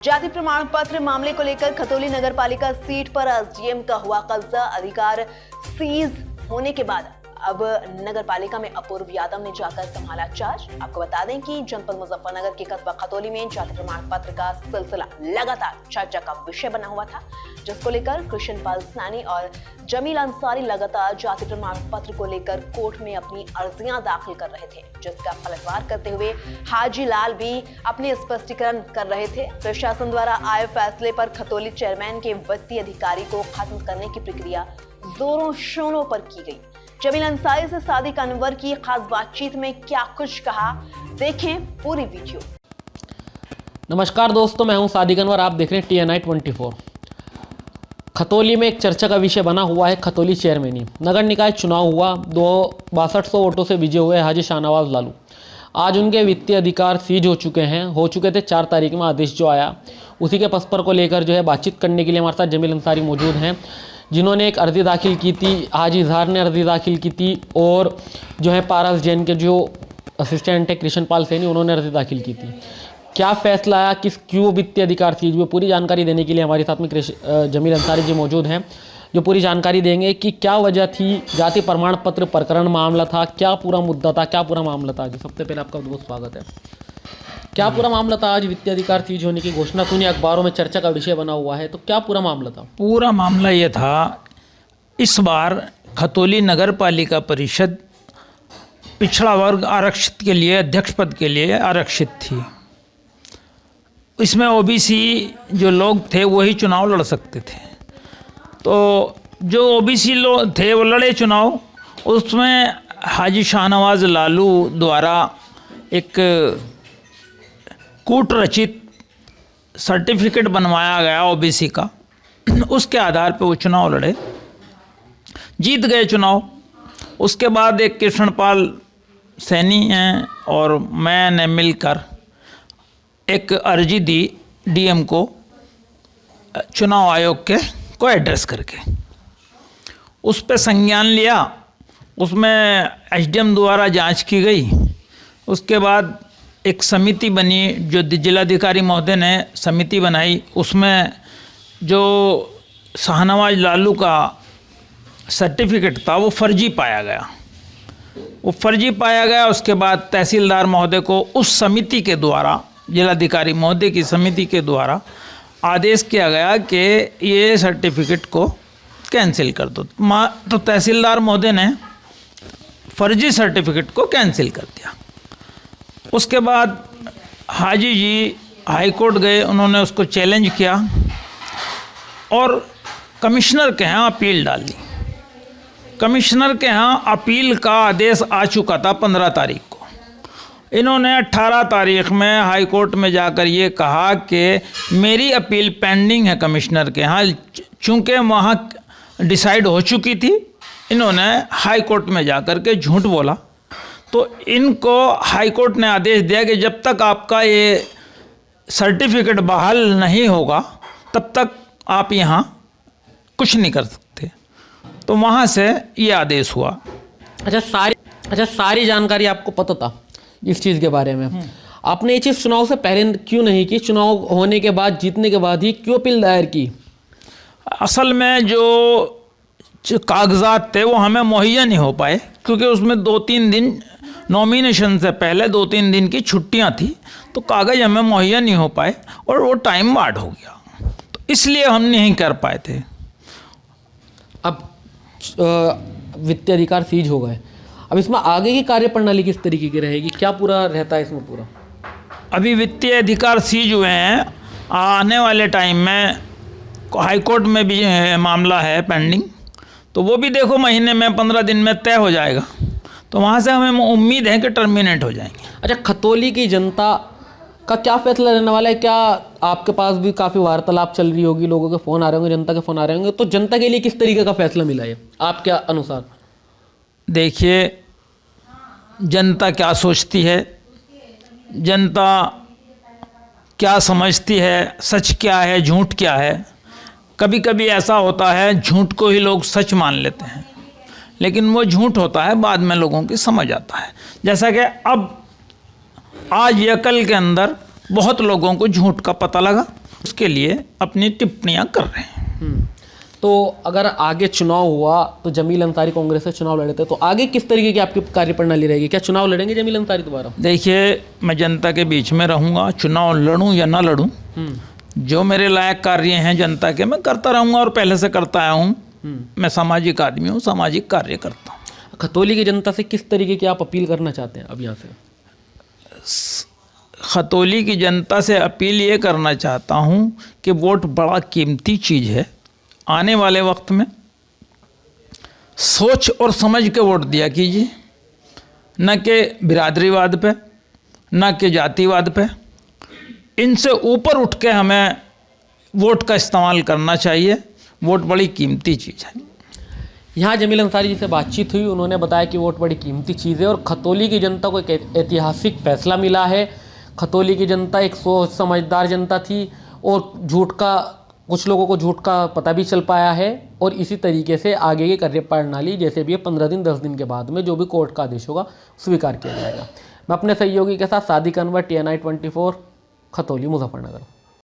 जाति प्रमाण पत्र मामले को लेकर खतौली नगर पालिका सीट पर एसडीएम का हुआ कब्जा। अधिकार सीज होने के बाद अब नगर पालिका में अपूर्व यादव ने जाकर संभाला चार्ज। आपको बता दें कि जनपद मुजफ्फरनगर के कस्बा खतौली में जाति प्रमाण पत्र का सिलसिला लगातार चर्चा का विषय बना हुआ था, जिसको लेकर कृष्ण पाल सैनी और जमील अंसारी लगातार जाति प्रमाण पत्र को लेकर कोर्ट में अपनी अर्जियां दाखिल कर रहे थे, जिसका पलटवार करते हुए हाजी लाल भी अपने स्पष्टीकरण कर रहे थे। प्रशासन द्वारा आए फैसले पर खतौली चेयरमैन के वित्तीय अधिकारी को खत्म करने की प्रक्रिया जोरों शोरों पर की गई। जमील अंसारी से सादिक अनवर की खास बातचीत में क्या कुछ कहा, देखें पूरी वीडियो। नमस्कार दोस्तों, मैं हूं सादिक अनवर, आप देख रहे हैं TNI 24। खतौली में एक चर्चा का विषय बना हुआ है खतौली चेयरमैनी। नगर निकाय चुनाव हुआ, 6200 वोटों से विजय हुए हाजी शाहनवाज लालू। आज उनके वित्तीय अधिकार सीज हो चुके थे। 4 तारीख में आदेश जो आया, उसी के पस्पर को लेकर जो है बातचीत करने के लिए हमारे साथ जमील अंसारी मौजूद हैं, जिन्होंने एक अर्जी दाखिल की थी। हाजी इजहार ने अर्जी दाखिल की थी और जो है पारस जैन के जो असिस्टेंट है कृष्ण पाल सैनी, उन्होंने अर्जी दाखिल की थी। क्या फैसला आया, क्यों वित्तीय अधिकार सीज हुए, पूरी जानकारी देने के लिए हमारे साथ में जमील अंसारी जी मौजूद हैं, जो पूरी जानकारी देंगे कि क्या वजह थी, जाति प्रमाण पत्र प्रकरण मामला था, क्या पूरा मुद्दा था, क्या पूरा मामला था। जी सबसे पहले आपका बहुत स्वागत है। क्या पूरा मामला था? आज वित्तीय अधिकार सीज होने की घोषणा सुनी, अखबारों में चर्चा का विषय बना हुआ है, तो क्या पूरा मामला था? पूरा मामला ये था, इस बार खतौली नगर पालिका परिषद पिछड़ा वर्ग आरक्षित के लिए अध्यक्ष पद के लिए आरक्षित थी। इसमें OBC जो लोग थे वही चुनाव लड़ सकते थे। तो जो OBC लोग थे वो लड़े चुनाव। उसमें हाजी शाहनवाज लालू द्वारा एक कूट रचित सर्टिफिकेट बनवाया गया OBC का, उसके आधार पर वो चुनाव लड़े, जीत गए चुनाव। उसके बाद एक कृष्णपाल सैनी हैं और मैंने मिलकर एक अर्जी दी DM को, चुनाव आयोग के को एड्रेस करके उस पर संज्ञान लिया। उसमें SDM द्वारा जांच की गई। उसके बाद एक समिति बनी, जो जिलाधिकारी महोदय ने समिति बनाई। उसमें जो शाहनवाज लालू का सर्टिफिकेट था वो फर्जी पाया गया। उसके बाद तहसीलदार महोदय को उस समिति के द्वारा, जिलाधिकारी महोदय की समिति के द्वारा आदेश किया गया कि ये सर्टिफिकेट को कैंसिल कर दो। तो तहसीलदार महोदय ने फर्जी सर्टिफिकेट को कैंसिल कर दिया। उसके बाद हाजी जी हाई कोर्ट गए, उन्होंने उसको चैलेंज किया और कमिश्नर के यहाँ अपील डाल दी। कमिश्नर के यहाँ अपील का आदेश आ चुका था 15 तारीख को। इन्होंने 18 तारीख में हाई कोर्ट में जाकर ये कहा कि मेरी अपील पेंडिंग है कमिश्नर के यहाँ, चूँकि वहाँ डिसाइड हो चुकी थी। इन्होंने हाई कोर्ट में जाकर के झूठ बोला। तो इनको हाई कोर्ट ने आदेश दिया कि जब तक आपका ये सर्टिफिकेट बहाल नहीं होगा तब तक आप यहाँ कुछ नहीं कर सकते। तो वहाँ से ये आदेश हुआ। अच्छा, सारी जानकारी आपको पता था इस चीज़ के बारे में? आपने ये चीज़ चुनाव से पहले क्यों नहीं की? चुनाव होने के बाद, जीतने के बाद ही क्यों अपील दायर की? असल में जो कागजात थे वो हमें मुहैया नहीं हो पाए, क्योंकि उसमें 2-3 दिन नॉमिनेशन से पहले 2-3 दिन की छुट्टियां थी, तो कागज़ हमें मुहैया नहीं हो पाए और वो टाइम बार्ड हो गया, तो इसलिए हम नहीं कर पाए थे। अब वित्तीय अधिकार सीज हो गए, अब इसमें आगे की कार्यप्रणाली किस तरीके की रहेगी? क्या पूरा रहता है इसमें पूरा? अभी वित्तीय अधिकार सीज हुए हैं, आने वाले टाइम में हाई कोर्ट में भी मामला है पेंडिंग, तो वो भी देखो महीने में 15 दिन में तय हो जाएगा। तो वहाँ से हमें उम्मीद है कि टर्मिनेट हो जाएंगे। अच्छा, खतौली की जनता का क्या फैसला रहने वाला है? क्या आपके पास भी काफ़ी वार्तालाप चल रही होगी, लोगों के फ़ोन आ रहे होंगे, जनता के फ़ोन आ रहे होंगे, तो जनता के लिए किस तरीके का फैसला मिला है आपके अनुसार? देखिए, जनता क्या सोचती है, जनता क्या समझती है, सच क्या है, झूठ क्या है। कभी कभी ऐसा होता है झूठ को ही लोग सच मान लेते हैं, लेकिन वो झूठ होता है, बाद में लोगों की समझ आता है। जैसा कि अब आज या कल के अंदर बहुत लोगों को झूठ का पता लगा उसके लिए अपनी टिप्पणियां कर रहे हैं। तो अगर आगे चुनाव हुआ तो जमील अंसारी कांग्रेस से चुनाव लड़ते तो आगे किस तरीके की आपकी कार्यप्रणाली रहेगी? क्या चुनाव लड़ेंगे जमील अंसारी दोबारा? देखिए, मैं जनता के बीच में रहूंगा, चुनाव लड़ूं या ना लड़ूं, जो मेरे लायक कार्य हैं जनता के, मैं करता रहूंगा और पहले से करता आया हूं। मैं सामाजिक आदमी हूं, सामाजिक कार्य करता हूं। खतौली की जनता से किस तरीके की आप अपील करना चाहते हैं अब यहाँ से? खतौली की जनता से अपील ये करना चाहता हूं कि वोट बड़ा कीमती चीज़ है। आने वाले वक्त में सोच और समझ के वोट दिया कीजिए, न कि बिरादरीवाद पे, न कि जातिवाद पे। इनसे ऊपर उठ के हमें वोट का इस्तेमाल करना चाहिए। वोट बड़ी कीमती चीज़ है। यहाँ जमील अंसारी जी से बातचीत हुई, उन्होंने बताया कि वोट बड़ी कीमती चीज़ है और खतौली की जनता को एक ऐतिहासिक फैसला मिला है। खतौली की जनता एक सोच समझदार जनता थी और कुछ लोगों को झूठ का पता भी चल पाया है और इसी तरीके से आगे की कार्यप्रणाली जैसे भी 15 दिन 10 दिन के बाद में जो भी कोर्ट का आदेश होगा स्वीकार किया जाएगा। मैं अपने सहयोगी के साथ सादिक अनवर, TNI 24, खतौली, मुजफ्फरनगर।